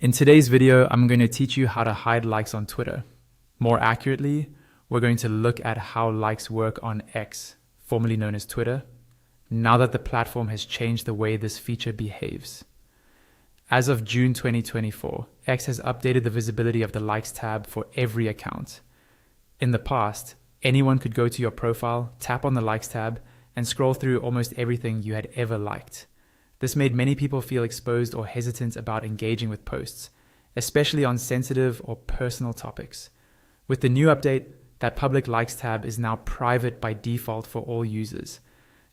In today's video, I'm going to teach you how to hide likes on Twitter. More accurately, we're going to look at how likes work on X, formerly known as Twitter, now that the platform has changed the way this feature behaves. As of June 2024, X has updated the visibility of the likes tab for every account. In the past, anyone could go to your profile, tap on the likes tab, and scroll through almost everything you had ever liked. This made many people feel exposed or hesitant about engaging with posts, especially on sensitive or personal topics. With the new update, that public likes tab is now private by default for all users.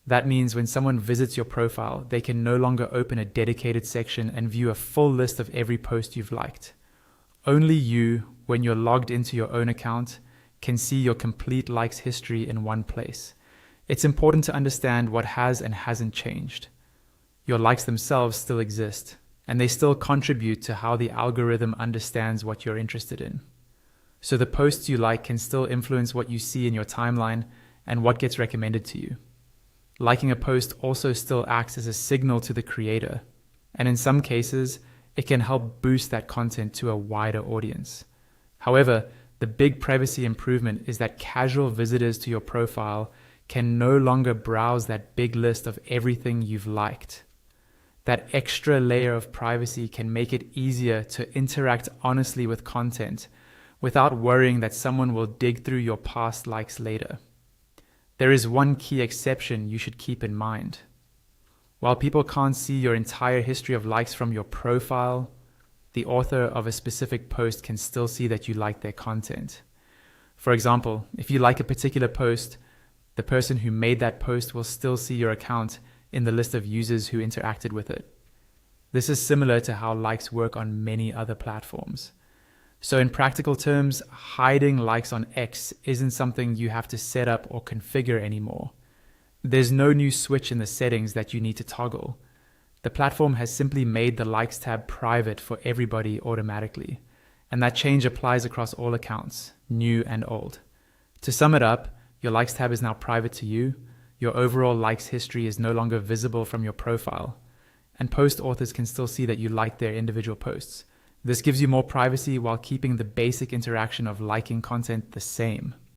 That means when someone visits your profile, they can no longer open a dedicated section and view a full list of every post you've liked. Only you, when you're logged into your own account, can see your complete likes history in one place. It's important to understand what has and hasn't changed. Your likes themselves still exist, and they still contribute to how the algorithm understands what you're interested in. So the posts you like can still influence what you see in your timeline and what gets recommended to you. Liking a post also still acts as a signal to the creator, and in some cases, it can help boost that content to a wider audience. However, the big privacy improvement is that casual visitors to your profile can no longer browse that big list of everything you've liked. That extra layer of privacy can make it easier to interact honestly with content without worrying that someone will dig through your past likes later. There is one key exception you should keep in mind. While people can't see your entire history of likes from your profile, the author of a specific post can still see that you like their content. For example, if you like a particular post, the person who made that post will still see your account in the list of users who interacted with it. This is similar to how likes work on many other platforms. So in practical terms, hiding likes on X isn't something you have to set up or configure anymore. There's no new switch in the settings that you need to toggle. The platform has simply made the likes tab private for everybody automatically, and that change applies across all accounts, new and old. To sum it up, your likes tab is now private to you. Your overall likes history is no longer visible from your profile, and post authors can still see that you like their individual posts. This gives you more privacy while keeping the basic interaction of liking content the same.